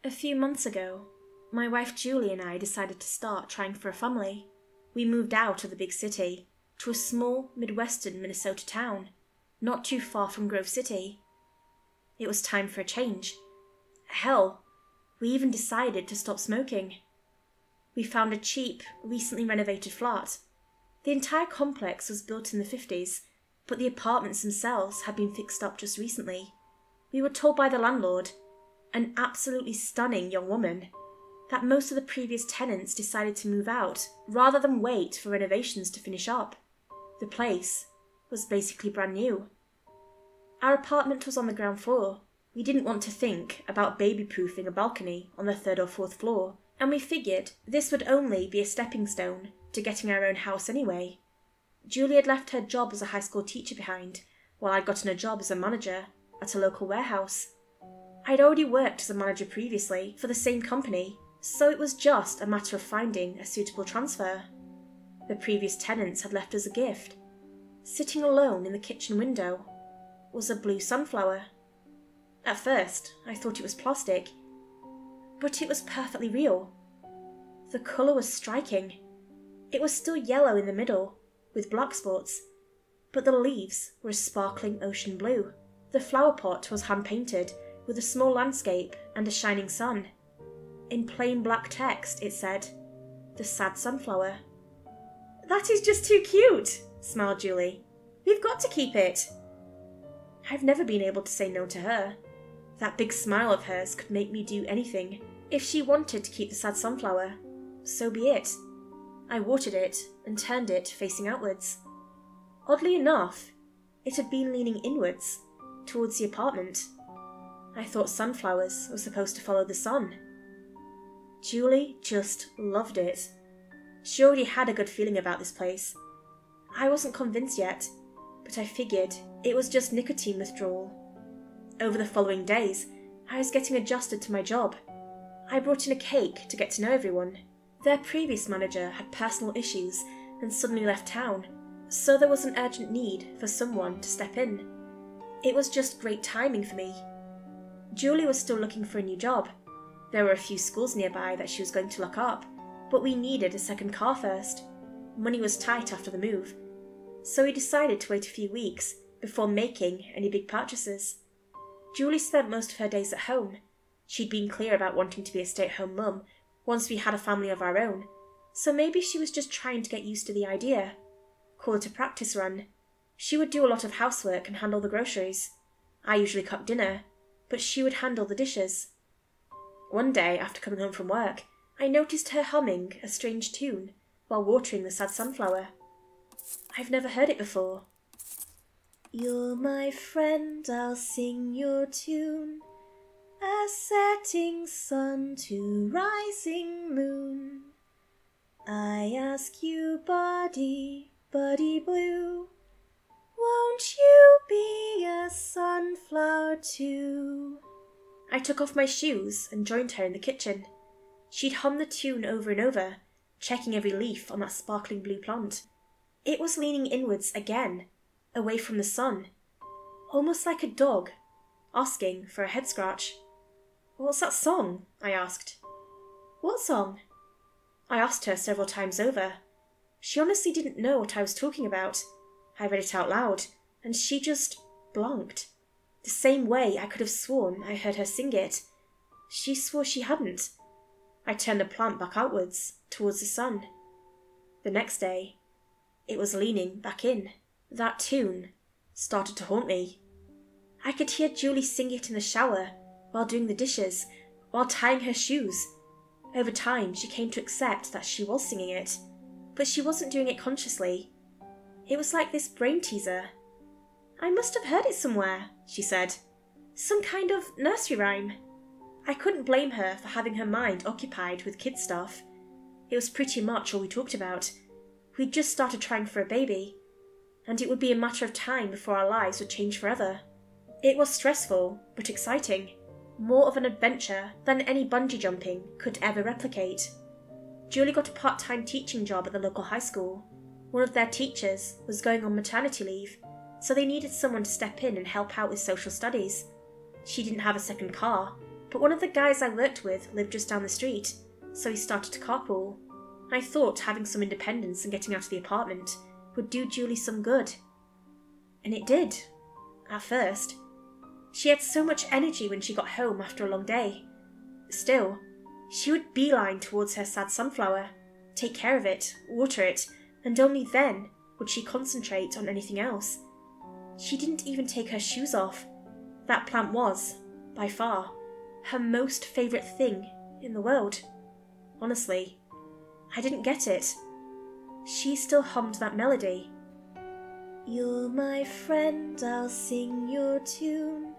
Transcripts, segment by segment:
A few months ago, my wife Julie and I decided to start trying for a family. We moved out of the big city to a small Midwestern Minnesota town, not too far from Grove City. It was time for a change. Hell, we even decided to stop smoking. We found a cheap, recently renovated flat. The entire complex was built in the 50s, but the apartments themselves had been fixed up just recently. We were told by the landlord, an absolutely stunning young woman, that most of the previous tenants decided to move out rather than wait for renovations to finish up. The place was basically brand new. Our apartment was on the ground floor. We didn't want to think about baby-proofing a balcony on the 3rd or 4th floor, and we figured this would only be a stepping stone to getting our own house anyway. Julie had left her job as a high school teacher behind, while I'd gotten a job as a manager at a local warehouse. I'd already worked as a manager previously for the same company, so it was just a matter of finding a suitable transfer. The previous tenants had left us a gift. Sitting alone in the kitchen window was a blue sunflower. At first, I thought it was plastic, but it was perfectly real. The colour was striking. It was still yellow in the middle, with black spots, but the leaves were a sparkling ocean blue. The flower pot was hand-painted, with a small landscape and a shining sun. In plain black text it said, "The Sad Sunflower." "That is just too cute," smiled Julie. "We've got to keep it." I've never been able to say no to her. That big smile of hers could make me do anything. If she wanted to keep the sad sunflower, so be it. I watered it and turned it facing outwards. Oddly enough, it had been leaning inwards, towards the apartment. I thought sunflowers were supposed to follow the sun. Julie just loved it. She already had a good feeling about this place. I wasn't convinced yet, but I figured it was just nicotine withdrawal. Over the following days, I was getting adjusted to my job. I brought in a cake to get to know everyone. Their previous manager had personal issues and suddenly left town, so there was an urgent need for someone to step in. It was just great timing for me. Julie was still looking for a new job. There were a few schools nearby that she was going to look up, but we needed a second car first. Money was tight after the move, so we decided to wait a few weeks before making any big purchases. Julie spent most of her days at home. She'd been clear about wanting to be a stay-at-home mum once we had a family of our own, so maybe she was just trying to get used to the idea. Call it a practice run. She would do a lot of housework and handle the groceries. I usually cooked dinner, but she would handle the dishes. One day, after coming home from work, I noticed her humming a strange tune while watering the sad sunflower. I've never heard it before. "You're my friend, I'll sing your tune, a setting sun to rising moon. I ask you, buddy, buddy blue, won't you be a sunflower too?" I took off my shoes and joined her in the kitchen. She'd hummed the tune over and over, checking every leaf on that sparkling blue plant. It was leaning inwards again, away from the sun, almost like a dog, asking for a head scratch. "What's that song?" I asked. "What song?" I asked her several times over. She honestly didn't know what I was talking about. I read it out loud, and she just blanked. The same way I could have sworn I heard her sing it. She swore she hadn't. I turned the plant back outwards, towards the sun. The next day, it was leaning back in. That tune started to haunt me. I could hear Julie sing it in the shower, while doing the dishes, while tying her shoes. Over time, she came to accept that she was singing it, but she wasn't doing it consciously. It was like this brain teaser. "I must have heard it somewhere," she said. "Some kind of nursery rhyme." I couldn't blame her for having her mind occupied with kid stuff. It was pretty much all we talked about. We'd just started trying for a baby, and it would be a matter of time before our lives would change forever. It was stressful, but exciting. More of an adventure than any bungee jumping could ever replicate. Julie got a part-time teaching job at the local high school. One of their teachers was going on maternity leave, so they needed someone to step in and help out with social studies. She didn't have a second car, but one of the guys I worked with lived just down the street, so he started to carpool. I thought having some independence and getting out of the apartment would do Julie some good. And it did, at first. She had so much energy when she got home after a long day. Still, she would beeline towards her sad sunflower, take care of it, water it, and only then would she concentrate on anything else. She didn't even take her shoes off. That plant was, by far, her most favourite thing in the world. Honestly, I didn't get it. She still hummed that melody. You're my friend, I'll sing your tune,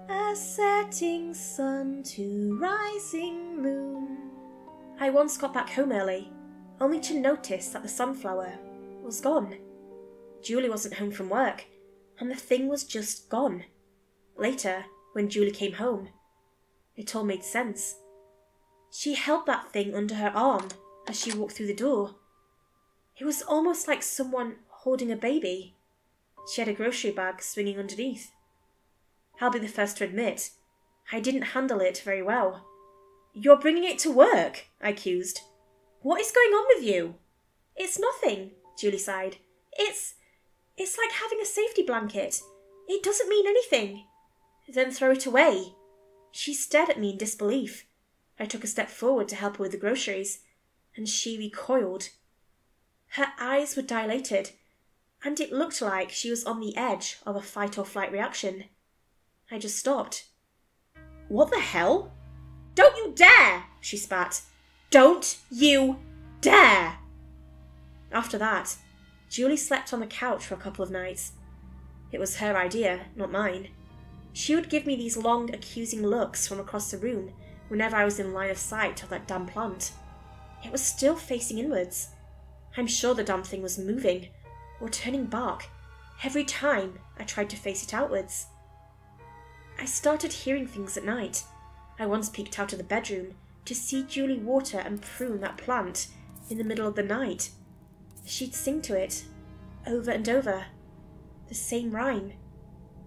a setting sun to rising moon. I once got back home early, only to notice that the sunflower was gone. Julie wasn't home from work, and the thing was just gone. Later, when Julie came home, it all made sense. She held that thing under her arm as she walked through the door. It was almost like someone holding a baby. She had a grocery bag swinging underneath. I'll be the first to admit, I didn't handle it very well. You're bringing it to work, I accused. What is going on with you? It's nothing, Julie sighed. It's like having a safety blanket. It doesn't mean anything. Then throw it away. She stared at me in disbelief. I took a step forward to help her with the groceries, and she recoiled. Her eyes were dilated, and it looked like she was on the edge of a fight-or-flight reaction. I just stopped. What the hell? Don't you dare! She spat. Don't you dare! After that, Julie slept on the couch for a couple of nights. It was her idea, not mine. She would give me these long, accusing looks from across the room whenever I was in line of sight of that damn plant. It was still facing inwards. I'm sure the damn thing was moving, or turning bark, every time I tried to face it outwards. I started hearing things at night. I once peeked out of the bedroom to see Julie water and prune that plant in the middle of the night. She'd sing to it, over and over, the same rhyme.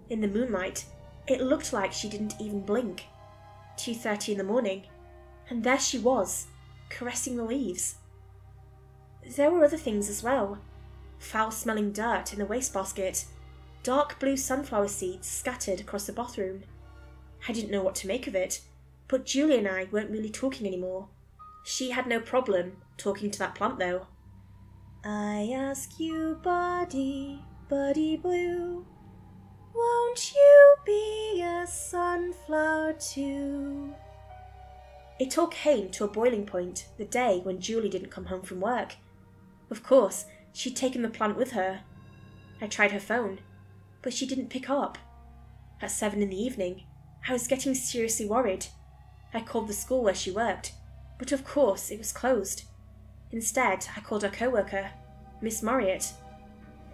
In the moonlight, it looked like she didn't even blink. 2:30 in the morning, and there she was, caressing the leaves. There were other things as well. Foul-smelling dirt in the wastebasket, dark blue sunflower seeds scattered across the bathroom. I didn't know what to make of it, but Julie and I weren't really talking anymore. She had no problem talking to that plant, though. I ask you, buddy, buddy blue, won't you be a sunflower too? It all came to a boiling point the day when Julie didn't come home from work. Of course, she'd taken the plant with her. I tried her phone, but she didn't pick up. At 7 in the evening, I was getting seriously worried. I called the school where she worked, but of course it was closed. Instead, I called her co-worker, Miss Marriott.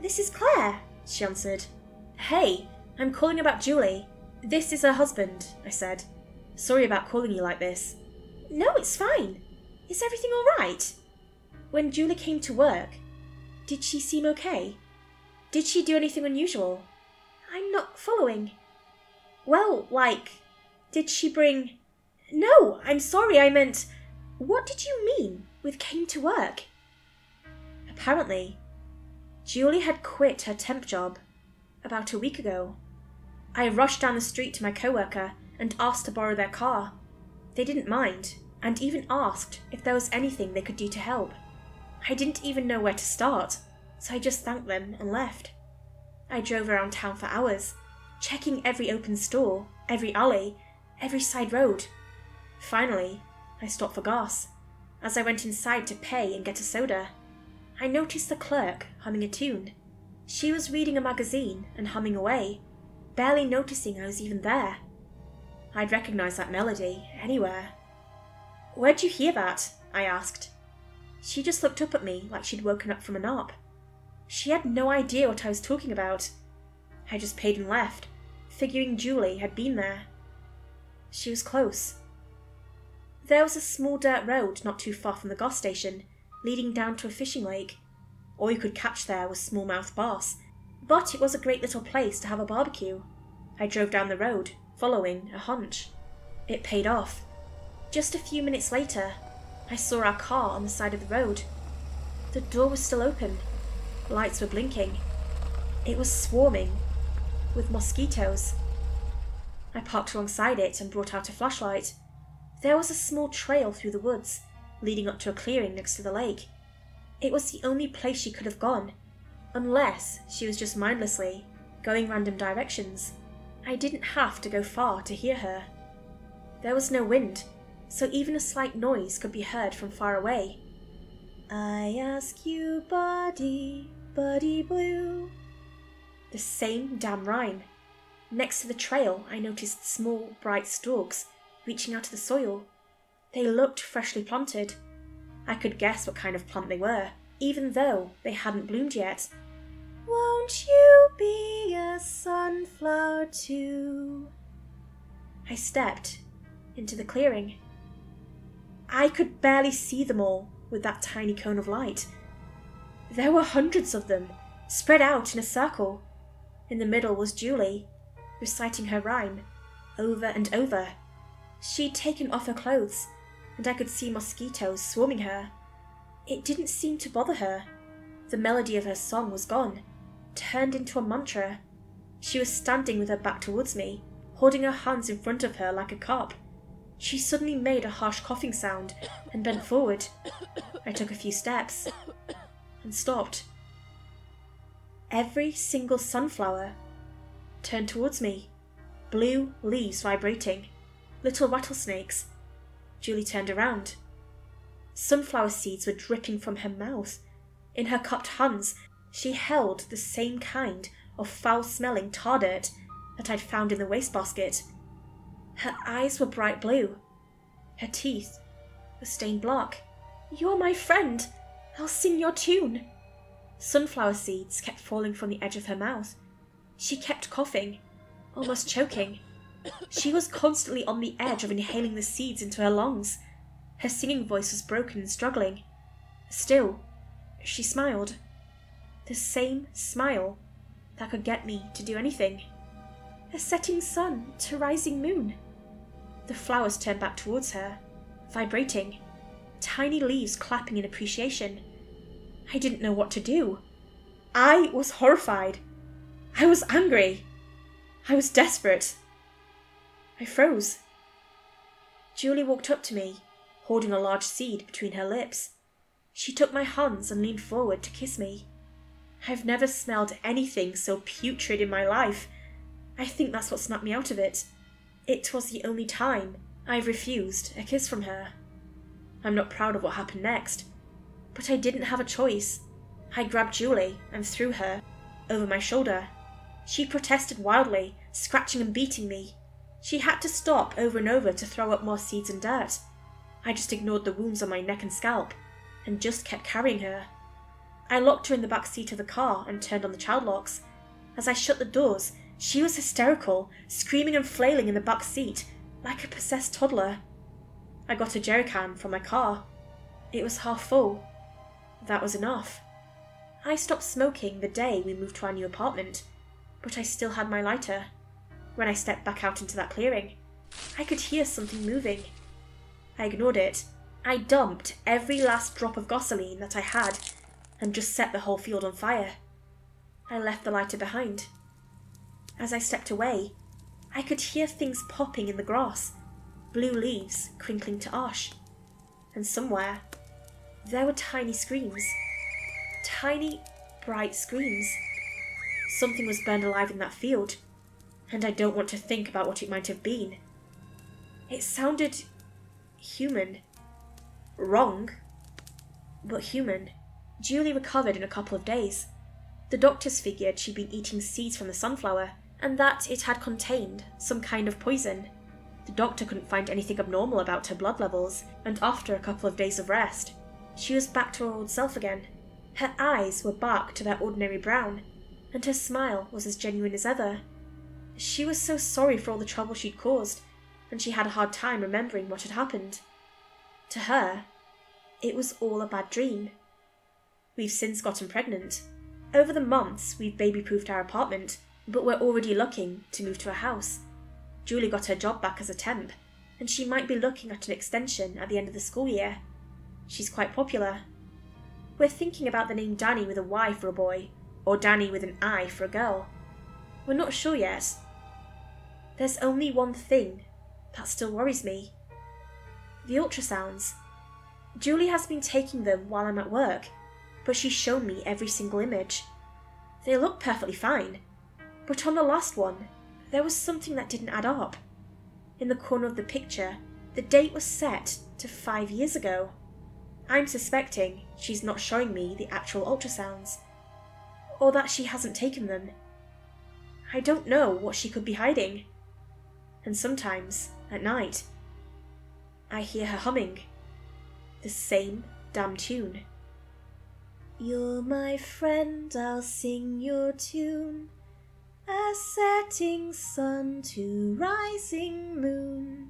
This is Claire, she answered. Hey, I'm calling about Julie. This is her husband, I said. Sorry about calling you like this. No, it's fine. Is everything all right? When Julie came to work, did she seem okay? Did she do anything unusual? I'm not following. Well, did she bring... No, I'm sorry, I meant... What did you mean with came to work? Apparently, Julie had quit her temp job about a week ago. I rushed down the street to my co-worker and asked to borrow their car. They didn't mind, and even asked if there was anything they could do to help. I didn't even know where to start, so I just thanked them and left. I drove around town for hours, checking every open store, every alley, every side road. Finally, I stopped for gas. As I went inside to pay and get a soda, I noticed the clerk humming a tune. She was reading a magazine and humming away, barely noticing I was even there. I'd recognize that melody anywhere. Where'd you hear that? I asked. She just looked up at me like she'd woken up from a nap. She had no idea what I was talking about. I just paid and left, figuring Julie had been there. She was close. There was a small dirt road not too far from the gas station, leading down to a fishing lake. All you could catch there was smallmouth bass, but it was a great little place to have a barbecue. I drove down the road, following a hunch. It paid off. Just a few minutes later, I saw our car on the side of the road. The door was still open. Lights were blinking. It was swarming with mosquitoes. I parked alongside it and brought out a flashlight. There was a small trail through the woods, leading up to a clearing next to the lake. It was the only place she could have gone, unless she was just mindlessly going random directions. I didn't have to go far to hear her. There was no wind, so even a slight noise could be heard from far away. I ask you, buddy, buddy blue. The same damn rhyme. Next to the trail, I noticed small, bright stalks reaching out of the soil. They looked freshly planted. I could guess what kind of plant they were, even though they hadn't bloomed yet. Won't you be a sunflower too? I stepped into the clearing. I could barely see them all with that tiny cone of light. There were hundreds of them, spread out in a circle. In the middle was Julie, reciting her rhyme over and over. She'd taken off her clothes, and I could see mosquitoes swarming her. It didn't seem to bother her. The melody of her song was gone, turned into a mantra. She was standing with her back towards me, holding her hands in front of her like a cup. She suddenly made a harsh coughing sound and bent forward. I took a few steps and stopped. Every single sunflower turned towards me, blue leaves vibrating, little rattlesnakes. Julie turned around. Sunflower seeds were dripping from her mouth. In her cupped hands, she held the same kind of foul-smelling tar dirt that I'd found in the wastebasket. Her eyes were bright blue. Her teeth were stained black. You're my friend. I'll sing your tune. Sunflower seeds kept falling from the edge of her mouth. She kept coughing, almost choking. She was constantly on the edge of inhaling the seeds into her lungs. Her singing voice was broken and struggling. Still, she smiled. The same smile that could get me to do anything. A setting sun to rising moon. The flowers turned back towards her, vibrating, tiny leaves clapping in appreciation. I didn't know what to do. I was horrified. I was angry. I was desperate. I froze. Julie walked up to me, holding a large seed between her lips. She took my hands and leaned forward to kiss me. I've never smelled anything so putrid in my life. I think that's what snapped me out of it. It was the only time I've refused a kiss from her. I'm not proud of what happened next, but I didn't have a choice. I grabbed Julie and threw her over my shoulder. She protested wildly, scratching and beating me. She had to stop over and over to throw up more seeds and dirt. I just ignored the wounds on my neck and scalp, and just kept carrying her. I locked her in the back seat of the car and turned on the child locks. As I shut the doors, she was hysterical, screaming and flailing in the back seat, like a possessed toddler. I got a jerrycan from my car. It was half full. That was enough. I stopped smoking the day we moved to our new apartment, but I still had my lighter. When I stepped back out into that clearing, I could hear something moving. I ignored it. I dumped every last drop of gasoline that I had and just set the whole field on fire. I left the lighter behind. As I stepped away, I could hear things popping in the grass, blue leaves crinkling to ash. And somewhere, there were tiny screams. Tiny, bright screams. Something was burned alive in that field, and I don't want to think about what it might have been. It sounded human. Wrong, but human. Julie recovered in a couple of days. The doctors figured she'd been eating seeds from the sunflower, and that it had contained some kind of poison. The doctor couldn't find anything abnormal about her blood levels, and after a couple of days of rest, she was back to her old self again. Her eyes were back to their ordinary brown, and her smile was as genuine as ever. She was so sorry for all the trouble she'd caused, and she had a hard time remembering what had happened. To her, it was all a bad dream. We've since gotten pregnant. Over the months, we've baby-proofed our apartment, but we're already looking to move to a house. Julie got her job back as a temp, and she might be looking at an extension at the end of the school year. She's quite popular. We're thinking about the name Danny with a Y for a boy, or Danny with an I for a girl. We're not sure yet. There's only one thing that still worries me. The ultrasounds. Julie has been taking them while I'm at work, but she's shown me every single image. They look perfectly fine, but on the last one, there was something that didn't add up. In the corner of the picture, the date was set to 5 years ago. I'm suspecting she's not showing me the actual ultrasounds, or that she hasn't taken them. I don't know what she could be hiding. And sometimes, at night, I hear her humming the same damn tune. You're my friend, I'll sing your tune, a setting sun to rising moon.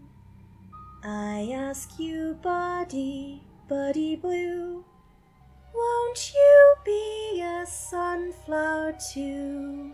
I ask you, buddy, buddy blue, won't you be a sunflower too?